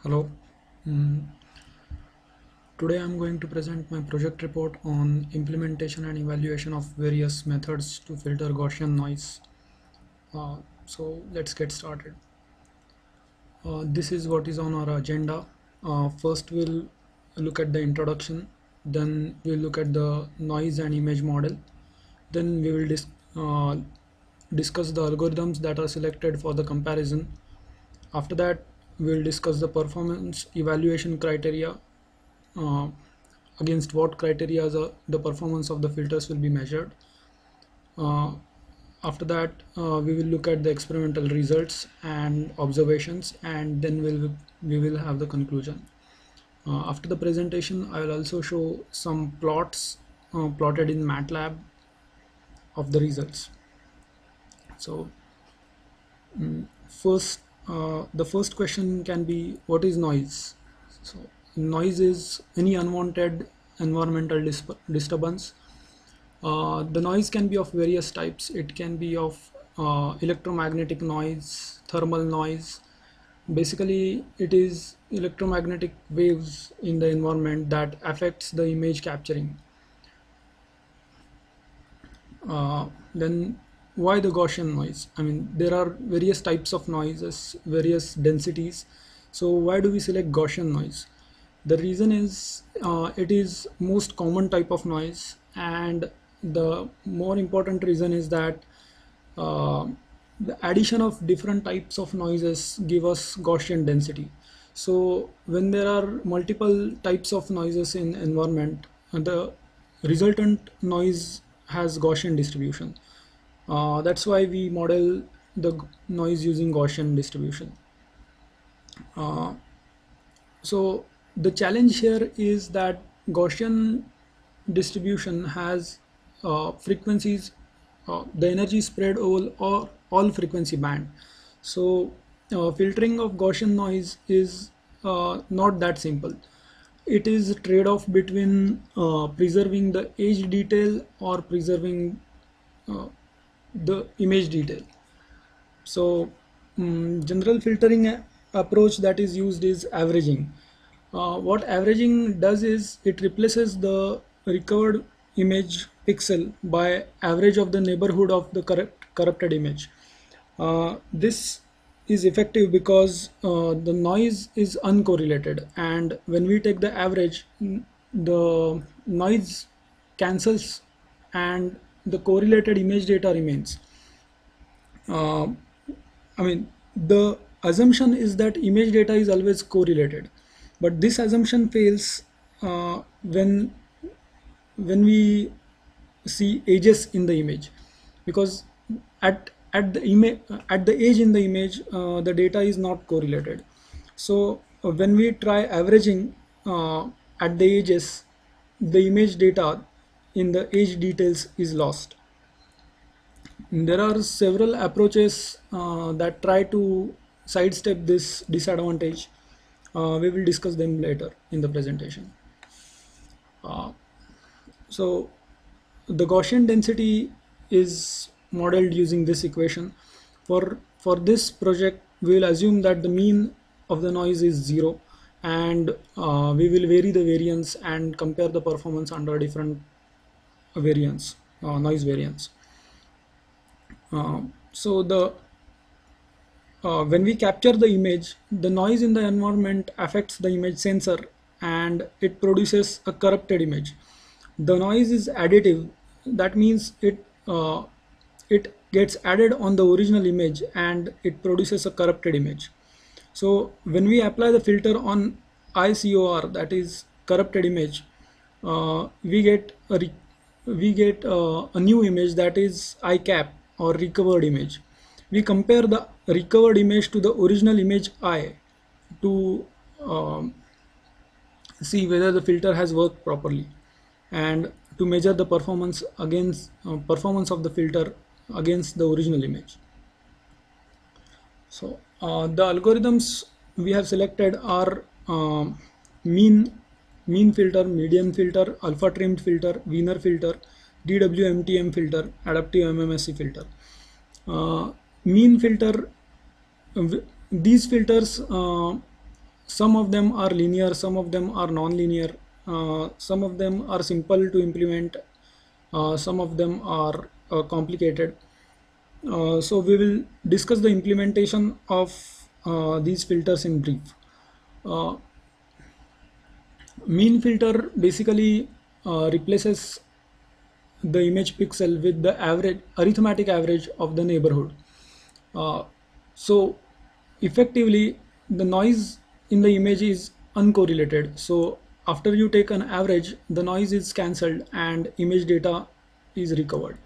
Hello. Mm, Today I'm going to present my project report on implementation and evaluation of various methods to filter Gaussian noise. So let's get started. This is what is on our agenda. First we'll look at the introduction, then we'll look at the noise and image model, then we will discuss the algorithms that are selected for the comparison. After that we'll discuss the performance evaluation criteria, uh, against what criteria the performance of the filters will be measured. Uh, After that, we will look at the experimental results and observations, and then we will have the conclusion. After the presentation, I will also show some plots plotted in MATLAB of the results. So, the first question can be, what is noise? So, noise is any unwanted environmental disturbance. The noise can be of various types. It can be of electromagnetic noise, thermal noise. Basically, it is electromagnetic waves in the environment that affects the image capturing. Then why the Gaussian noise? I mean, there are various types of noises, various densities. So why do we select Gaussian noise? The reason is it is most common type of noise, and the more important reason is that uh, the addition of different types of noises give us Gaussian density. So when there are multiple types of noises in environment, the resultant noise has Gaussian distribution. That's why we model the noise using Gaussian distribution. Uh, so the challenge here is that Gaussian distribution has frequencies, the energy spread over all frequency band. So filtering of Gaussian noise is not that simple. It is a trade-off between preserving the edge detail or preserving uh, the image detail. So general filtering approach that is used is averaging. What averaging does is it replaces the recovered image pixel by average of the neighborhood of the corrupted image. This is effective because the noise is uncorrelated, and when we take the average, the noise cancels and the correlated image data remains. uh, I mean, the assumption is that image data is always correlated, but this assumption fails when we see edges in the image, because at the edge in the image, the data is not correlated. So when we try averaging at the edges, the image data in the edge details is lost. There are several approaches that try to sidestep this disadvantage. We will discuss them later in the presentation. Uh, so the Gaussian density is modeled using this equation. For this project, we will assume that the mean of the noise is 0, and we will vary the variance and compare the performance under different variance, noise variance. So when we capture the image, the noise in the environment affects the image sensor and it produces a corrupted image. The noise is additive. That means it gets added on the original image and it produces a corrupted image. So when we apply the filter on ICOR, that is corrupted image, we get a new image, that is ICAP, or recovered image. We compare the recovered image to the original image I to see whether the filter has worked properly, and to measure the performance against performance of the filter against the original image. So the algorithms we have selected are mean filter, median filter, alpha trimmed filter, Wiener filter, DWMTM filter, adaptive MMSE filter. Mean filter, these filters some of them are linear, some of them are non-linear, some of them are simple to implement, some of them are complicated. So we will discuss the implementation of these filters in brief. Uh, Mean filter basically replaces the image pixel with the average arithmetic average of the neighborhood. Uh, so effectively the noise in the image is uncorrelated. So after you take an average, the noise is cancelled and image data is recovered.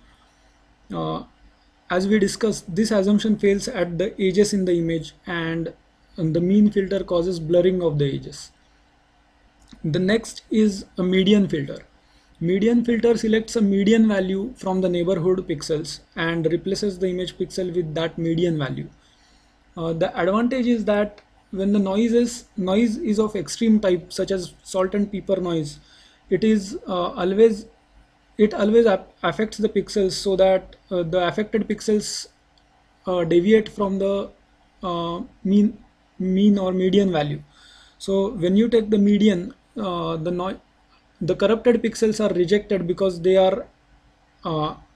Uh, as we discussed, this assumption fails at the edges in the image, and the mean filter causes blurring of the edges. The next is a median filter. Median filter selects a median value from the neighborhood pixels and replaces the image pixel with that median value. The advantage is that when the noise is of extreme type, such as salt and pepper noise, it is always affects the pixels, so that the affected pixels deviate from the mean or median value. So when you take the median, the corrupted pixels are rejected because they are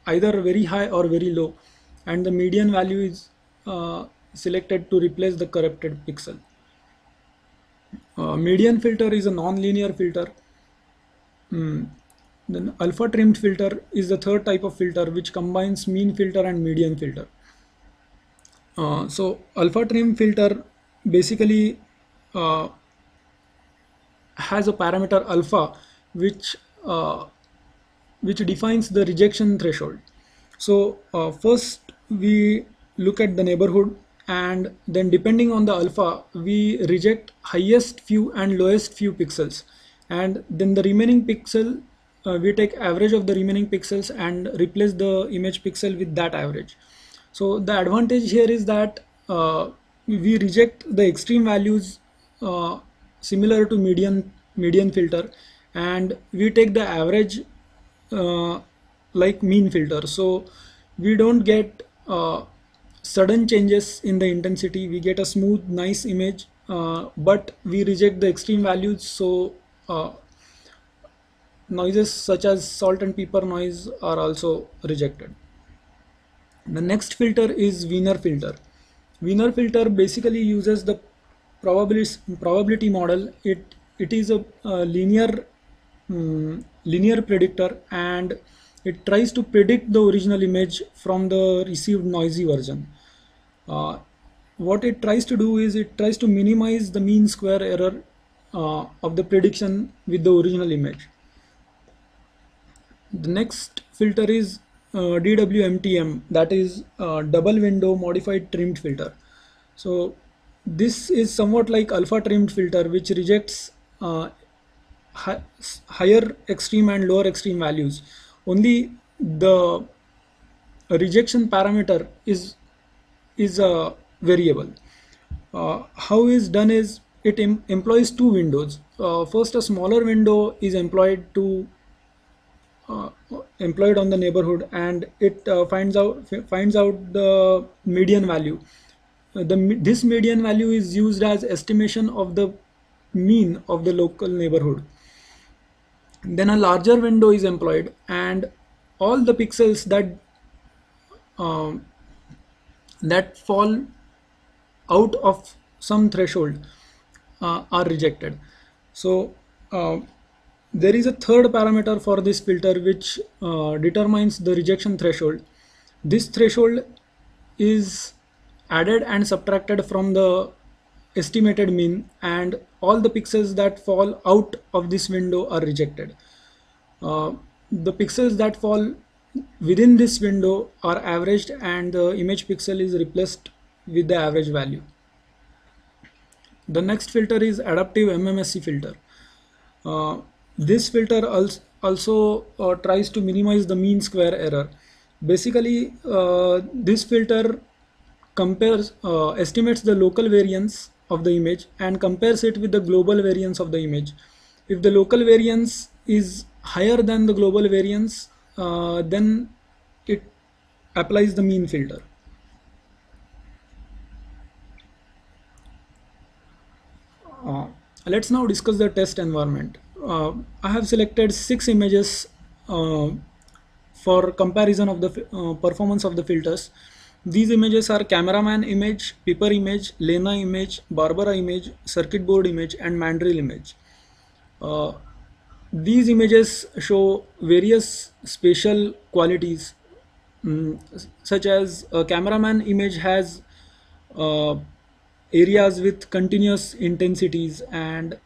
either very high or very low, and the median value is selected to replace the corrupted pixel. Median filter is a non-linear filter. Then alpha trimmed filter is the third type of filter, which combines mean filter and median filter. So alpha trim filter basically uh, has a parameter alpha, which uh, which defines the rejection threshold. So first we look at the neighborhood, and then depending on the alpha we reject highest few and lowest few pixels, and then the remaining pixel, we take average of the remaining pixels and replace the image pixel with that average. So the advantage here is that we reject the extreme values similar to median filter, and we take the average uh, like mean filter. So we don't get sudden changes in the intensity. We get a smooth, nice image, but we reject the extreme values. So noises such as salt and pepper noise are also rejected. The next filter is Wiener filter. Wiener filter basically uses the probability model. It is a linear predictor, and it tries to predict the original image from the received noisy version. Uh, what it tries to do is it tries to minimize the mean square error of the prediction with the original image. The next filter is DWMTM, that is double window modified trimmed filter. So this is somewhat like alpha trimmed filter, which rejects hi higher extreme and lower extreme values. Only the rejection parameter is a variable. How is done is it employs two windows. First, a smaller window is uh, employed on the neighborhood, and it finds out the median value. This median value is used as estimation of the mean of the local neighborhood. Then a larger window is employed, and all the pixels um, that fall out of some threshold are rejected. So there is a third parameter for this filter, which determines the rejection threshold. This threshold is added and subtracted from the estimated mean, and all the pixels that fall out of this window are rejected. The pixels that fall within this window are averaged, and the image pixel is replaced with the average value. The next filter is adaptive MMSE filter. Uh, this filter also tries to minimize the mean square error. Basically, this filter estimates the local variance of the image and compares it with the global variance of the image. If the local variance is higher than the global variance, then it applies the mean filter. Let's now discuss the test environment. I have selected 6 images uh, for comparison of the performance of the filters. These images are cameraman image, Piper image, Lena image, Barbara image, circuit board image, and mandrel image. Uh, these images show various spatial qualities, such as a cameraman image has uh, areas with continuous intensities, and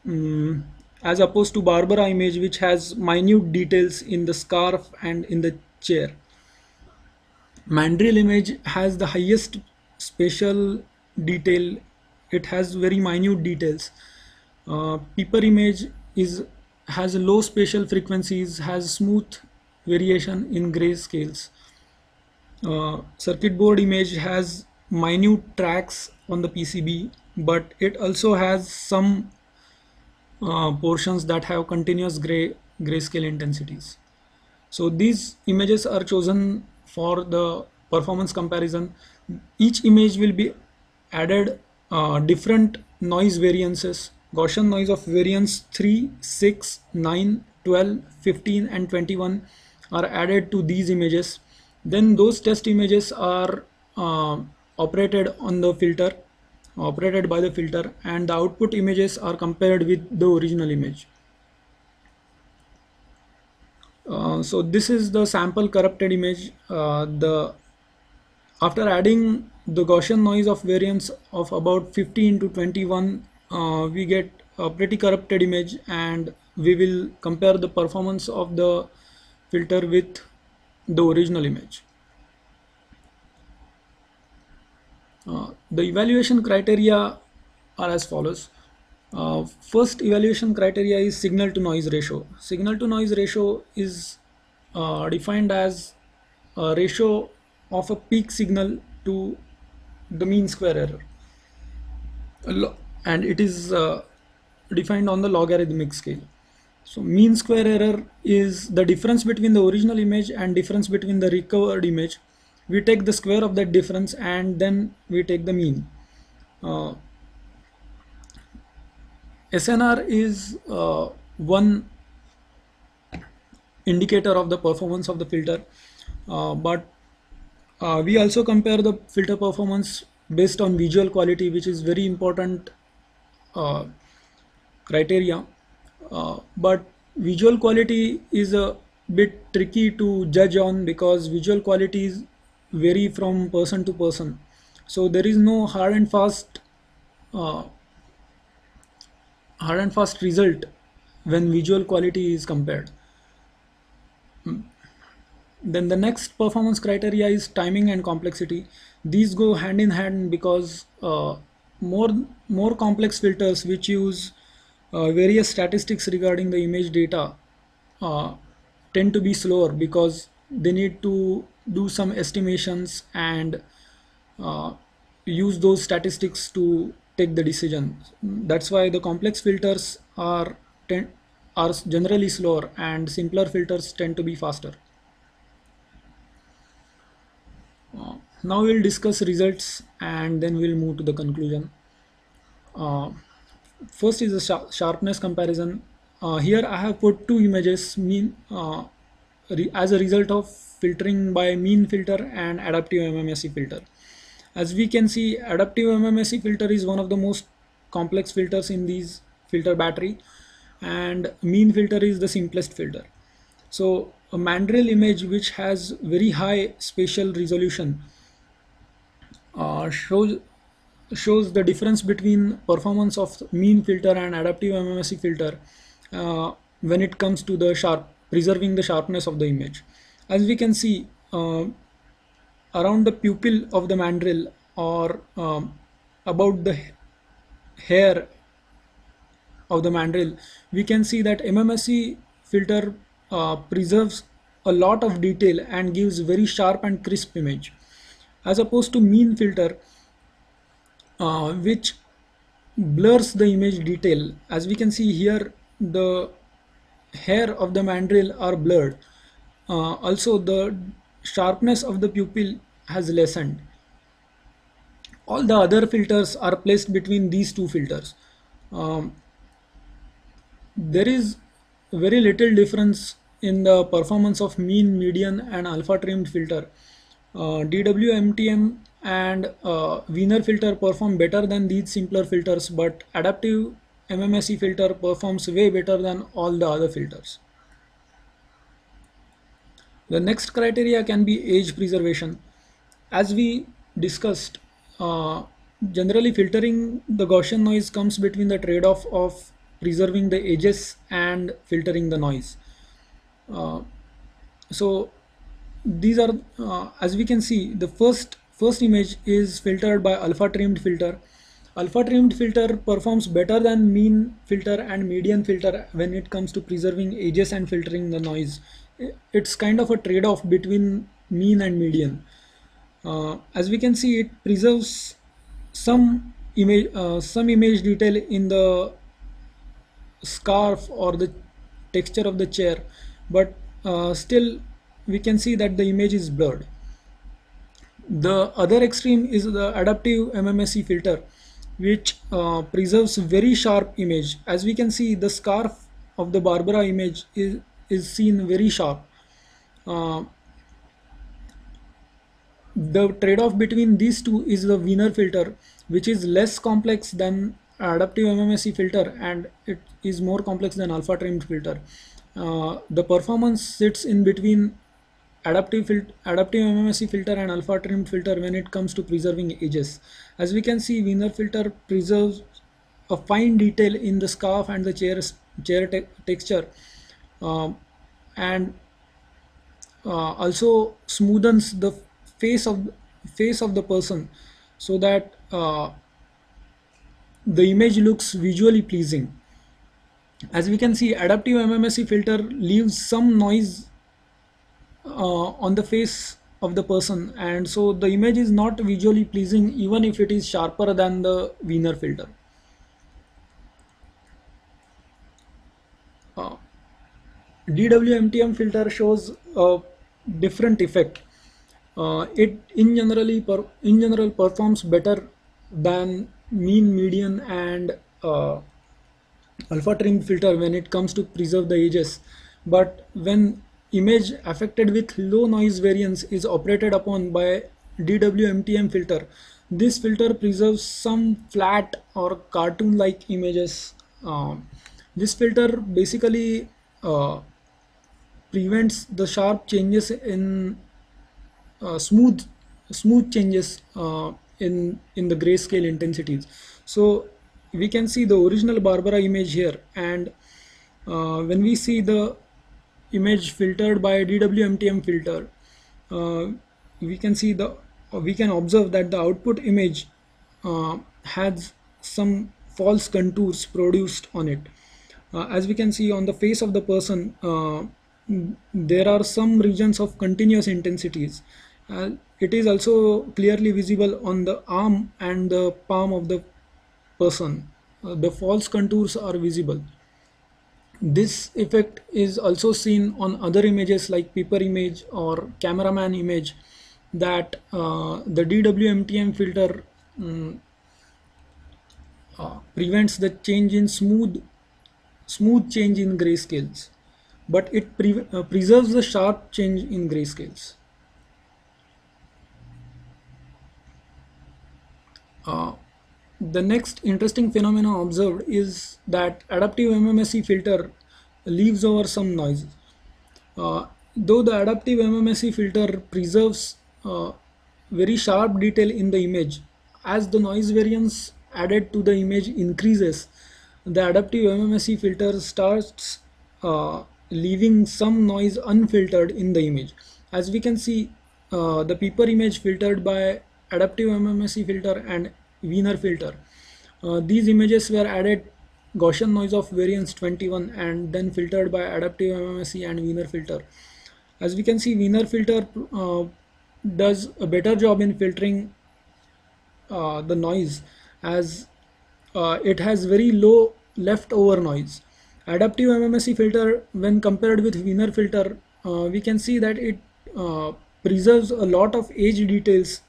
mm, as opposed to Barbara image, which has minute details in the scarf and in the chair. Mandrel image has the highest spatial detail. It has very minute details. Piper image is has low spatial frequencies, has smooth variation in gray scales. Circuit board image has minute tracks on the PCB, but it also has some portions that have continuous grayscale intensities. So these images are chosen for the performance comparison. Each image will be added different noise variances. Gaussian noise of variance 3, 6, 9, 12, 15 and 21 are added to these images. Then those test images are operated on the filter, operated by the filter, and the output images are compared with the original image. So this is the sample corrupted image. The After adding the Gaussian noise of variance of about 50 into 21, we get a pretty corrupted image, and we will compare the performance of the filter with the original image. The evaluation criteria are as follows. First evaluation criteria is signal to noise ratio. Signal to noise ratio is defined as a ratio of a peak signal to the mean square error, and it is defined on the logarithmic scale. So mean square error is the difference between the original image and difference between the recovered image. We take the square of that difference and then we take the mean. uh, SNR is one indicator of the performance of the filter, but we also compare the filter performance based on visual quality, which is very important uh, criteria. But visual quality is a bit tricky to judge on because visual qualities vary from person to person. So there is no uh, hard and fast result when visual quality is compared. Then the next performance criteria is timing and complexity. These go hand in hand because more more complex filters which use various statistics regarding the image data uh, tend to be slower because they need to do some estimations and uh, use those statistics to take the decision. That's why the complex filters are generally slower and simpler filters tend to be faster. Now we'll discuss results and then we'll move to the conclusion. Uh, First is the sharpness comparison. Here I have put two images as a result of filtering by mean filter and adaptive MMSE filter. As we can see, adaptive MMSE filter is one of the most complex filters in these filter battery, and mean filter is the simplest filter. So a mandrel image which has very high spatial resolution shows the difference between performance of mean filter and adaptive MMSE filter when it comes to the preserving the sharpness of the image. As we can see, around the pupil of the mandrel or about the hair of the mandrel, we can see that MMSE filter preserves a lot of detail and gives very sharp and crisp image, as opposed to mean filter which blurs the image detail. As we can see here, the hair of the mandrel are blurred. Also the sharpness of the pupil has lessened. All the other filters are placed between these two filters. There is very little difference in the performance of mean, median, and alpha trimmed filter. DWMTM and Wiener filter perform better than these simpler filters, but adaptive MMSE filter performs way better than all the other filters. The next criteria can be age preservation. As we discussed, uh, generally filtering the Gaussian noise comes between the trade-off of preserving the edges and filtering the noise. Uh, so these are, as we can see, the first image is filtered by alpha trimmed filter. Alpha trimmed filter performs better than mean filter and median filter when it comes to preserving edges and filtering the noise. It's kind of a trade-off between mean and median. As we can see, it preserves some image detail in the scarf or the texture of the chair, but still we can see that the image is blurred. The other extreme is the adaptive MMSE filter, which preserves very sharp image. As we can see, the scarf of the Barbara image is seen very sharp. Uh, the trade-off between these two is the Wiener filter, which is less complex than adaptive MMSE filter, and it is more complex than alpha trimmed filter. The performance sits in between adaptive MMSE filter and alpha trimmed filter when it comes to preserving edges. As we can see, Wiener filter preserves a fine detail in the scarf and the chair texture, um, and also smoothens the face of the person, so that the image looks visually pleasing. As we can see, adaptive MMSE filter leaves some noise on the face of the person, and so the image is not visually pleasing even if it is sharper than the Wiener filter. Uh, DWMTM filter shows a different effect. It in general performs better than mean, median, and alpha trimmed filter when it comes to preserve the edges. But when image affected with low noise variance is operated upon by DWMTM filter, this filter preserves some flat or cartoon like images. This filter basically prevents the sharp changes in smooth changes in the grayscale intensities. So we can see the original Barbara image here, and when we see the image filtered by DWMTM filter, uh, we can see we can observe that the output image has some false contours produced on it. As we can see on the face of the person, there are some regions of continuous intensities. It is also clearly visible on the arm and the palm of the person. The false contours are visible. This effect is also seen on other images like paper image or cameraman image, that the DWMTM filter prevents the change in smooth change in grayscales, but it preserves the sharp change in grayscales. Uh, the next interesting phenomenon observed is that adaptive MMSE filter leaves over some noise. Though the adaptive MMSE filter preserves very sharp detail in the image, as the noise variance added to the image increases, the adaptive MMSE filter starts leaving some noise unfiltered in the image. As we can see, the paper image filtered by adaptive MMSE filter and Wiener filter. These images were added Gaussian noise of variance 21 and then filtered by adaptive MMSE and Wiener filter. As we can see, Wiener filter does a better job in filtering the noise, as it has very low leftover noise. Adaptive MMSE filter, when compared with Wiener filter, we can see that it preserves a lot of edge details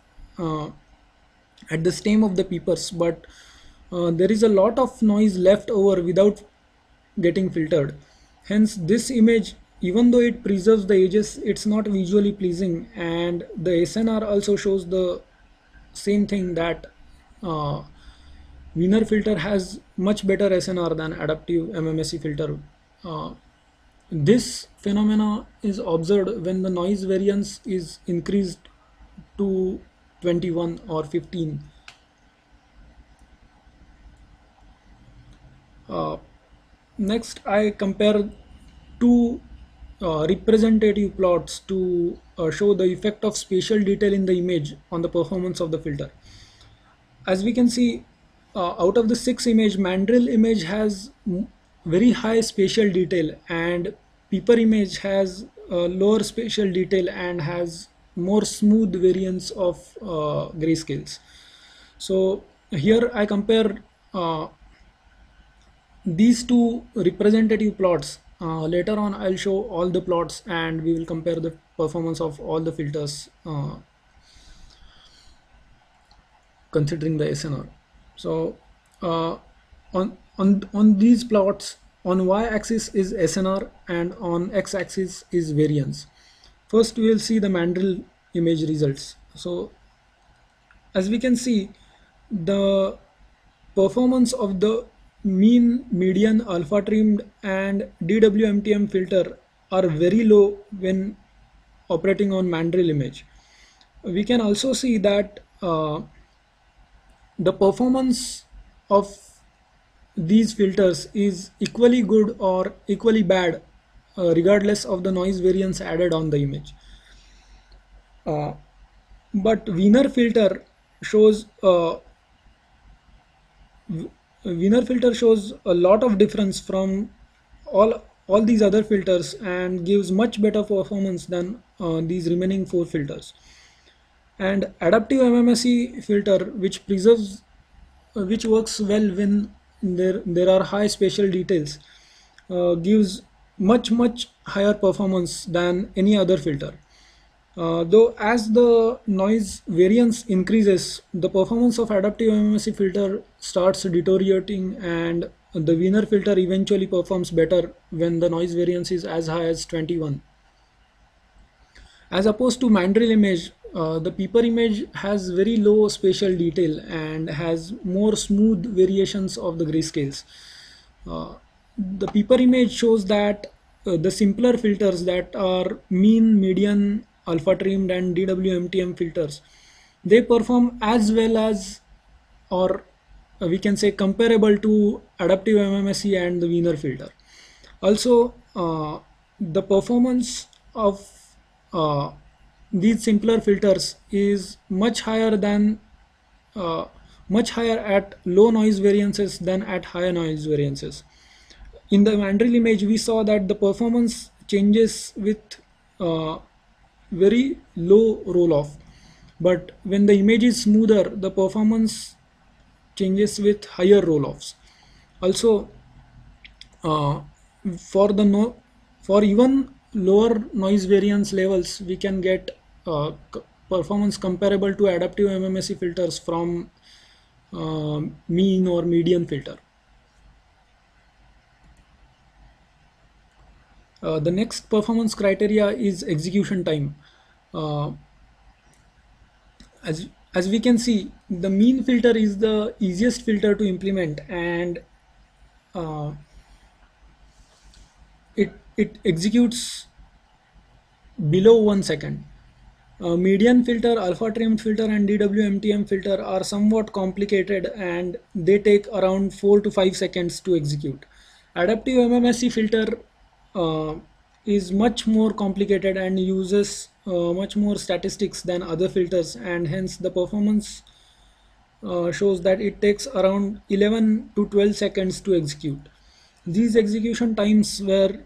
at the stem of the papers, but there is a lot of noise left over without getting filtered. Hence, this image, even though it preserves the edges, it's not visually pleasing, and the SNR also shows the same thing, that uh, Wiener filter has much better SNR than adaptive MMSE filter. Uh, this phenomena is observed when the noise variance is increased to 21 or 15. Uh, Next, I compare two representative plots to show the effect of spatial detail in the image on the performance of the filter. As we can see, out of the six image, mandrill image has very high spatial detail, and peeper image has lower spatial detail and has more smooth variance of grayscales. So here I compare these two representative plots. Later on I'll show all the plots and we will compare the performance of all the filters considering the SNR. So on these plots, on y-axis is SNR and on x-axis is variance. First we will see the mandrill image results. So as we can see, the performance of the mean, median, alpha trimmed and DWMTM filter are very low when operating on mandrill image. We can also see that the performance of these filters is equally good or equally bad regardless of the noise variance added on the image. But Wiener filter shows Wiener filter shows a lot of difference from all these other filters and gives much better performance than these remaining four filters. And adaptive MMSE filter, which preserves which works well when there are high spatial details, gives much higher performance than any other filter. Though as the noise variance increases, the performance of adaptive MMSE filter starts deteriorating, and the Wiener filter eventually performs better when the noise variance is as high as 21. As opposed to mandrill image, the peeper image has very low spatial detail and has more smooth variations of the grayscales. The peeper image shows that the simpler filters, that are mean, median, alpha trimmed and DWMTM filters, they perform as well as, or we can say comparable to adaptive MMSE and the Wiener filter. Also, the performance of uh, these simpler filters is much higher than much higher at low noise variances than at higher noise variances. In the mandrill image, we saw that the performance changes with uh, very low roll off, but when the image is smoother, the performance changes with higher roll offs. Also, uh, for the no for even lower noise variance levels, we can get performance comparable to adaptive MMSE filters from mean or median filter. The next performance criteria is execution time. Uh, as we can see, the mean filter is the easiest filter to implement, and uh, it executes below 1 second. Median filter, alpha trimmed filter and DWMTM filter are somewhat complicated and they take around 4 to 5 seconds to execute. Adaptive MMSE filter uh, is much more complicated and uses much more statistics than other filters, and hence the performance shows that it takes around 11 to 12 seconds to execute. These execution times were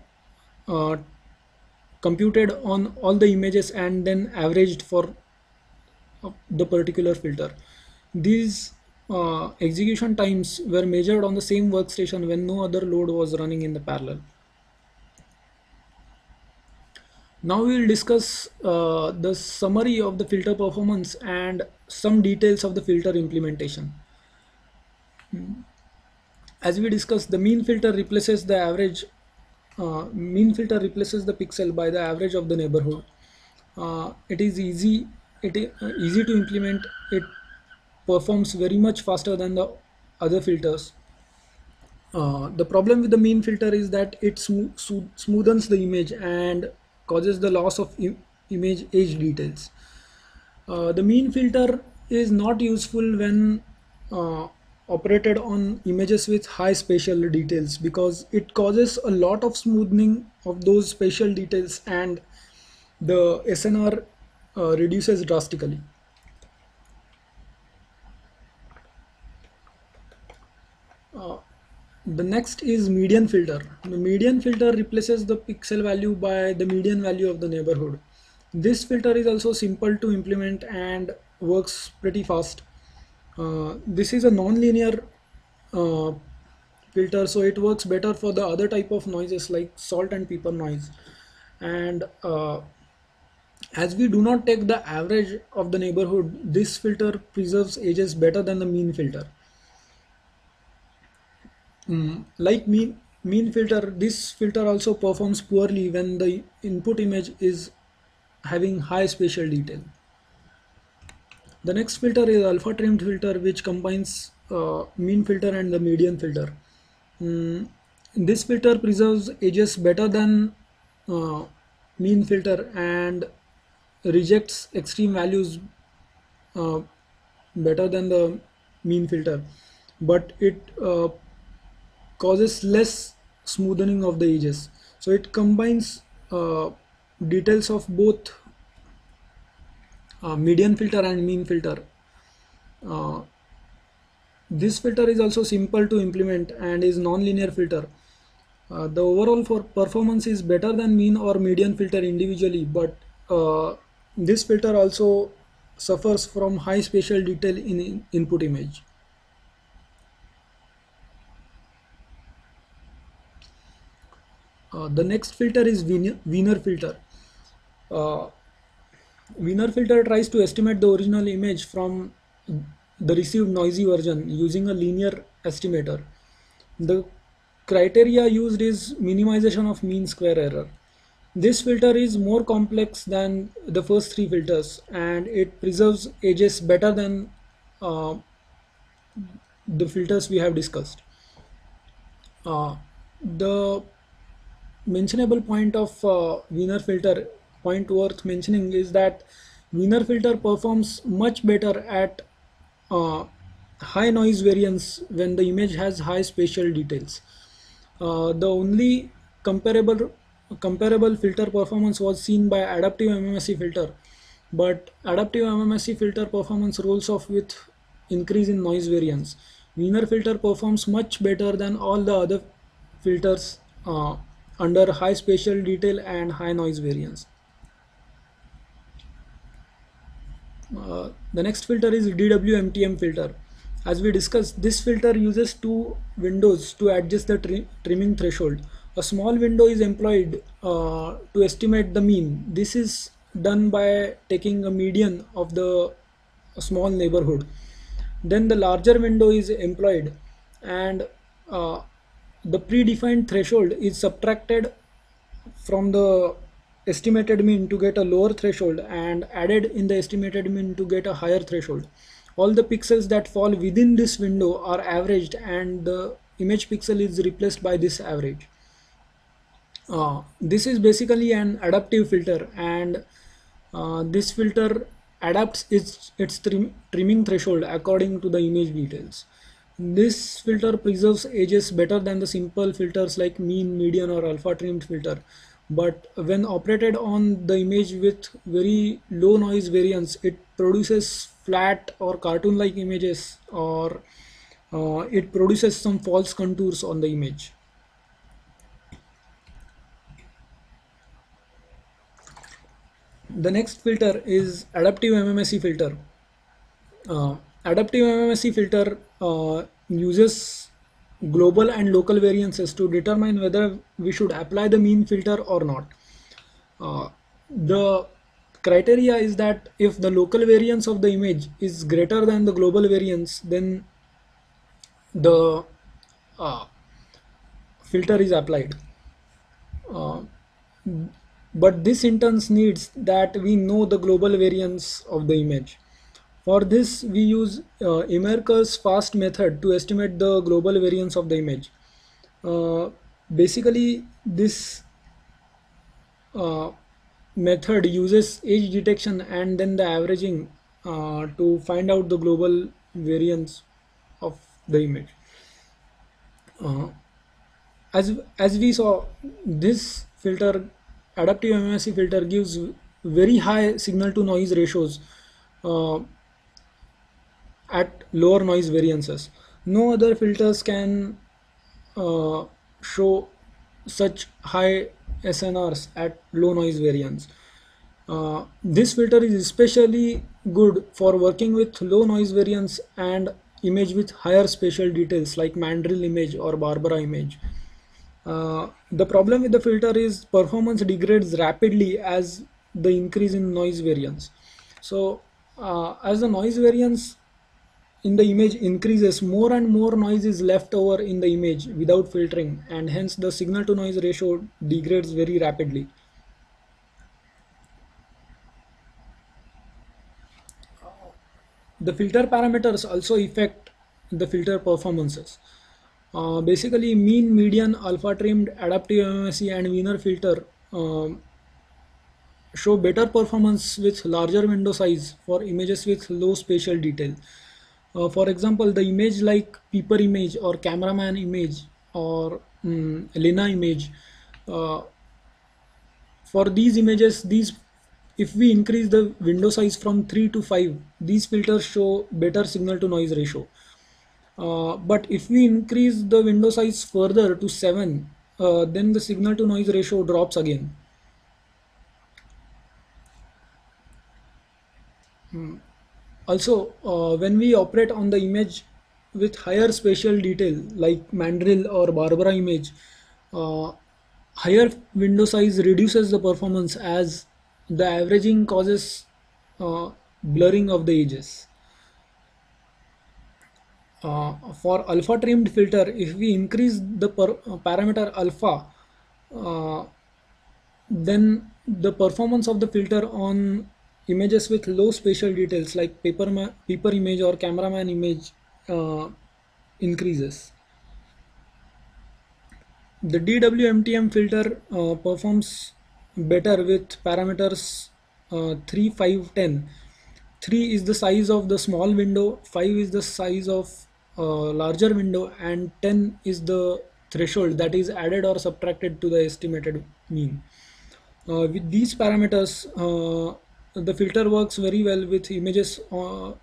uh, computed on all the images and then averaged for the particular filter. These execution times were measured on the same workstation when no other load was running in the parallel. Now we will discuss the summary of the filter performance and some details of the filter implementation. as we discussed, the mean filter replaces the average. Mean filter replaces the pixel by the average of the neighborhood. It is easy. Easy to implement. It performs very much faster than the other filters. The problem with the mean filter is that it smoothens the image and causes the loss of image edge details. The mean filter is not useful when uh, operated on images with high spatial details, because it causes a lot of smoothing of those spatial details and the SNR reduces drastically. The next is median filter. The median filter replaces the pixel value by the median value of the neighborhood. This filter is also simple to implement and works pretty fast. This is a non-linear uh, filter, so it works better for the other type of noises like salt and pepper noise. And as we do not take the average of the neighborhood, this filter preserves edges better than the mean filter. Like mean filter, this filter also performs poorly when the input image is having high spatial detail. The next filter is alpha trimmed filter, which combines mean filter and the median filter. Mm, this filter preserves edges better than uh, mean filter and rejects extreme values uh, better than the mean filter, but it causes less smoothing of the edges. So it combines details of both median filter and mean filter. Uh, this filter is also simple to implement and is non-linear filter. The overall for performance is better than mean or median filter individually, but this filter also suffers from high spatial detail in input image. The next filter is Wiener filter. Uh, Wiener filter tries to estimate the original image from the received noisy version using a linear estimator. The criteria used is minimization of mean square error. This filter is more complex than the first three filters and it preserves edges better than uh, the filters we have discussed. The mentionable point of Wiener filter, point worth mentioning, is that Wiener filter performs much better at uh, high noise variance when the image has high spatial details. The only comparable filter performance was seen by adaptive MMSE filter, but adaptive MMSE filter performance rolls off with increase in noise variance. Wiener filter performs much better than all the other filters under high spatial detail and high noise variance. The next filter is DWMTM filter. As we discussed, this filter uses two windows to adjust the trimming threshold. A small window is employed to estimate the mean. This is done by taking a median of the small neighborhood. Then the larger window is employed and uh, the predefined threshold is subtracted from the estimated mean to get a lower threshold and added in the estimated mean to get a higher threshold. All the pixels that fall within this window are averaged and the image pixel is replaced by this average. This is basically an adaptive filter, and this filter adapts its trimming threshold according to the image details. This filter preserves edges better than the simple filters like mean, median or alpha trimmed filter. But when operated on the image with very low noise variance, it produces flat or cartoon-like images, or it produces some false contours on the image. The next filter is adaptive MMSE filter. Adaptive MMSE filter uses global and local variances to determine whether we should apply the mean filter or not. The criteria is that if the local variance of the image is greater than the global variance, then the uh, filter is applied. Uh, but this in turn needs that we know the global variance of the image. For this, we use Emerker's fast method to estimate the global variance of the image. Uh, Basically, this uh, method uses edge detection and then the averaging to find out the global variance of the image. Uh, as we saw, this filter, adaptive MMSE filter, gives very high signal to noise ratios uh, at lower noise variances. No other filters can show such high SNRs at low noise variance. This filter is especially good for working with low noise variance and image with higher spatial details like mandrill image or Barbara image. The problem with the filter is performance degrades rapidly as the increase in noise variance. So as the noise variance in the image increases, more and more noise is left over in the image without filtering, and hence the signal to noise ratio degrades very rapidly. The filter parameters also affect the filter performances. Basically, mean, median, alpha trimmed, adaptive MMSE and Wiener filter show better performance with larger window size for images with low spatial detail. For example, the image like Peeper image or cameraman image or Lena image, uh, for these images, these, if we increase the window size from 3 to 5, these filters show better signal to noise ratio. But if we increase the window size further to 7, then the signal to noise ratio drops again. Also, when we operate on the image with higher spatial detail like mandrill or Barbara image, uh, higher window size reduces the performance as the averaging causes blurring of the edges. For alpha trimmed filter, if we increase the parameter alpha, uh, then the performance of the filter on images with low spatial details like paper image or cameraman image increases. The DWMTM filter performs better with parameters 3, 5, 10. 3 is the size of the small window, 5 is the size of larger window, and 10 is the threshold that is added or subtracted to the estimated mean. With these parameters, the filter works very well with images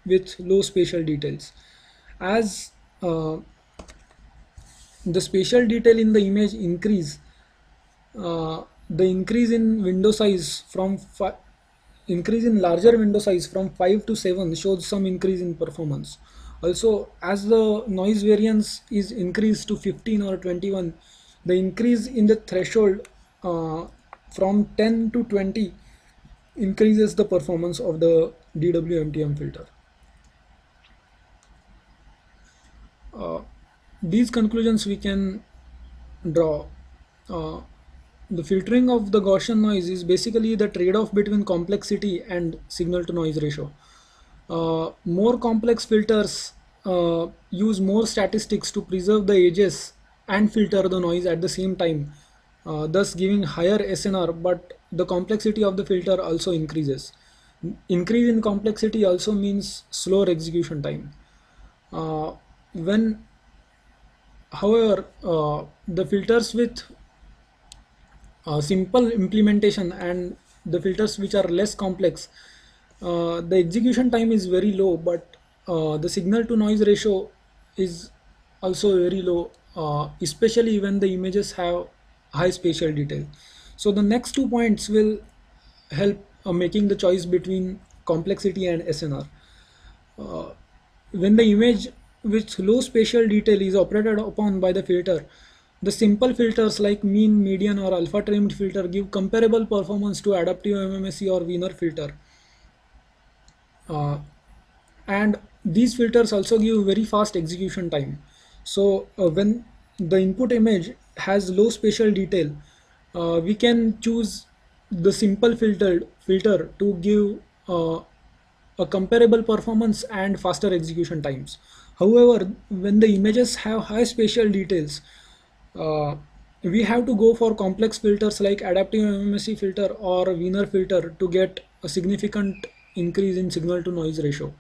with low spatial details. As the spatial detail in the image increase, the increase in window size from increase in larger window size from 5 to 7 shows some increase in performance. Also, as the noise variance is increased to 15 or 21, the increase in the threshold from 10 to 20 increases the performance of the DWMTM filter. These conclusions we can draw. Uh, the filtering of the Gaussian noise is basically the trade-off between complexity and signal to noise ratio. More complex filters use more statistics to preserve the edges and filter the noise at the same time, thus giving higher SNR, but the complexity of the filter also increases. Increase in complexity also means slower execution time. When However, the filters with simple implementation and the filters which are less complex, the execution time is very low, but the signal to noise ratio is also very low, especially when the images have high spatial detail. So the next 2 points will help making the choice between complexity and SNR. When the image with low spatial detail is operated upon by the filter, the simple filters like mean, median or alpha trimmed filter give comparable performance to adaptive MMSE or Wiener filter. And these filters also give very fast execution time. So when the input image has low spatial detail, we can choose the simple filter to give a comparable performance and faster execution times. However, when the images have high spatial details, uh, we have to go for complex filters like adaptive MMSE filter or Wiener filter to get a significant increase in signal to noise ratio.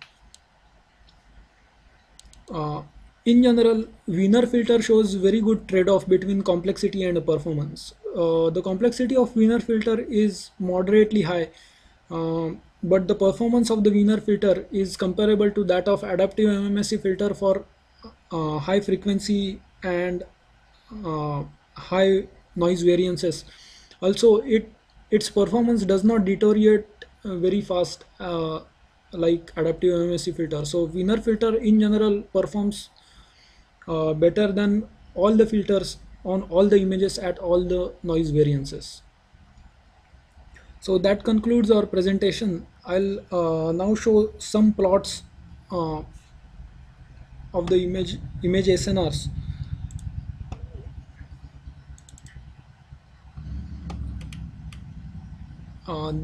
Uh, in general, Wiener filter shows very good trade-off between complexity and performance. The complexity of Wiener filter is moderately high, but the performance of the Wiener filter is comparable to that of adaptive MMSE filter for high frequency and high noise variances. Also, its performance does not deteriorate very fast like adaptive MMSE filter. So Wiener filter in general performs better than all the filters on all the images at all the noise variances. So that concludes our presentation. I'll now show some plots uh, of the image SNRs.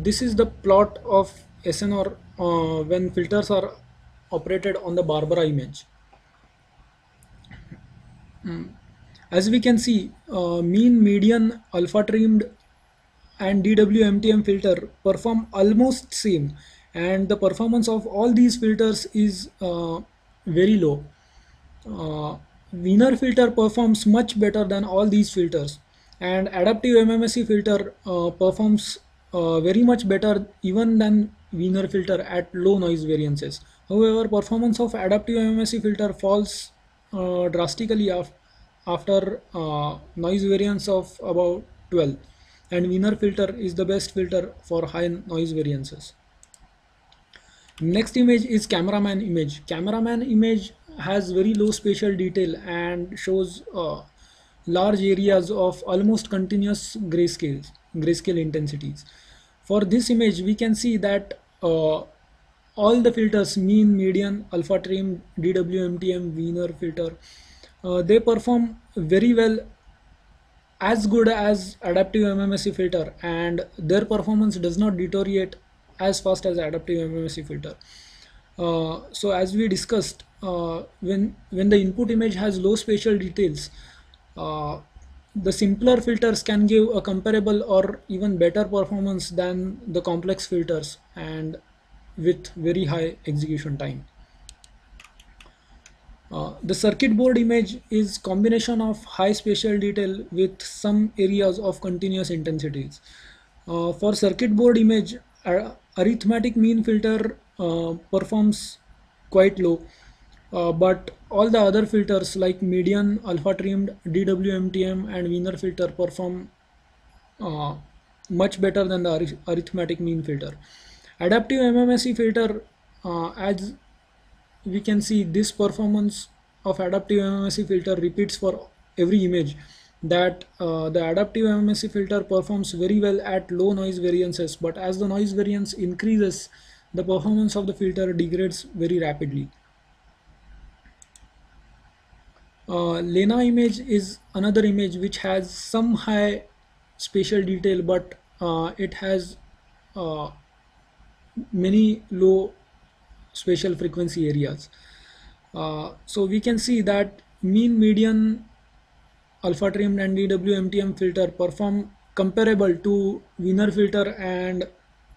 This is the plot of SNR when filters are operated on the Barbara image. As we can see, mean, median, alpha trimmed and DWMTM filter perform almost same, and the performance of all these filters is very low. Wiener filter performs much better than all these filters, and adaptive MMSE filter performs very much better even than Wiener filter at low noise variances. However, performance of adaptive MMSE filter falls drastically after noise variance of about 12, and Wiener filter is the best filter for high noise variances. Next image is cameraman image. Cameraman image has very low spatial detail and shows large areas of almost continuous grayscale intensities. For this image, we can see that all the filters, mean, median, alpha trim, DWMTM, Wiener filter, they perform very well, as good as adaptive MMSE filter, and their performance does not deteriorate as fast as adaptive MMSE filter. So as we discussed, when the input image has low spatial details, the simpler filters can give a comparable or even better performance than the complex filters and with very high execution time. The circuit board image is combination of high spatial detail with some areas of continuous intensities. For circuit board image, arithmetic mean filter performs quite low, but all the other filters like median, alpha trimmed, DWMTM and Wiener filter perform much better than the arithmetic mean filter. Adaptive MMSE filter, as we can see, this performance of adaptive MMSE filter repeats for every image, that the adaptive MMSE filter performs very well at low noise variances, but as the noise variance increases, the performance of the filter degrades very rapidly. Lena image is another image which has some high spatial detail, but it has uh, many low spatial frequency areas. So we can see that mean, median, alpha trimmed and DWMTM filter perform comparable to Wiener filter and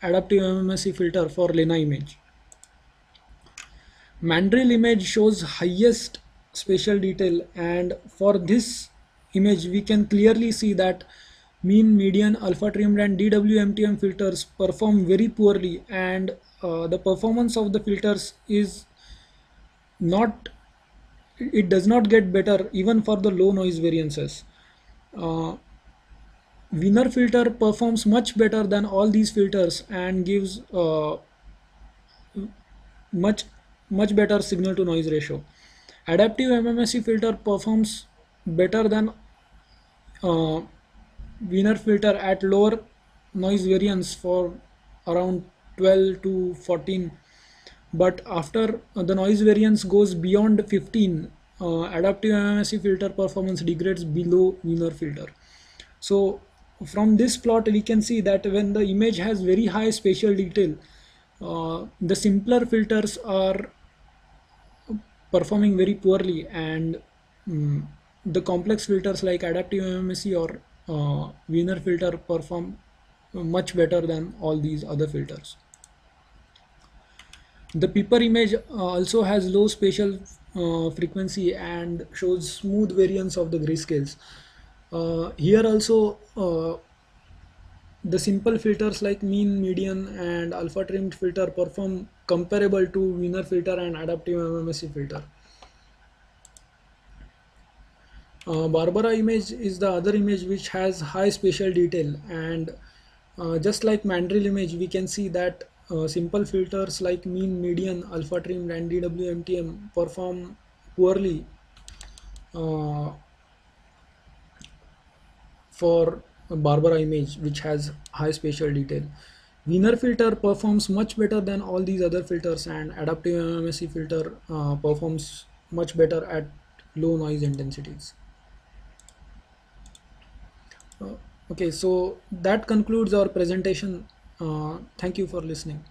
adaptive MMSE filter for Lena image. Mandrill image shows highest spatial detail, and for this image we can clearly see that mean, median, alpha trimmed and DWMTM filters perform very poorly, and the performance of the filters is not, it does not get better even for the low noise variances. Wiener filter performs much better than all these filters and gives much better signal to noise ratio. Adaptive MMSE filter performs better than Wiener filter at lower noise variance for around 12 to 14, but after the noise variance goes beyond 15, adaptive MMSE filter performance degrades below Wiener filter. So from this plot we can see that when the image has very high spatial detail, the simpler filters are performing very poorly, and mm, the complex filters like adaptive MMSE or Wiener filter perform much better than all these other filters. The paper image also has low spatial frequency and shows smooth variance of the grayscales. Here also, the simple filters like mean, median, and alpha trimmed filter perform comparable to Wiener filter and adaptive MMSE filter. Barbara image is the other image which has high spatial detail, and just like mandrill image we can see that simple filters like mean, median, alpha trimmed, and DWMTM perform poorly uh, for Barbara image which has high spatial detail. Wiener filter performs much better than all these other filters, and adaptive MMSE filter performs much better at low noise intensities. Uh, okay, so that concludes our presentation. Thank you for listening.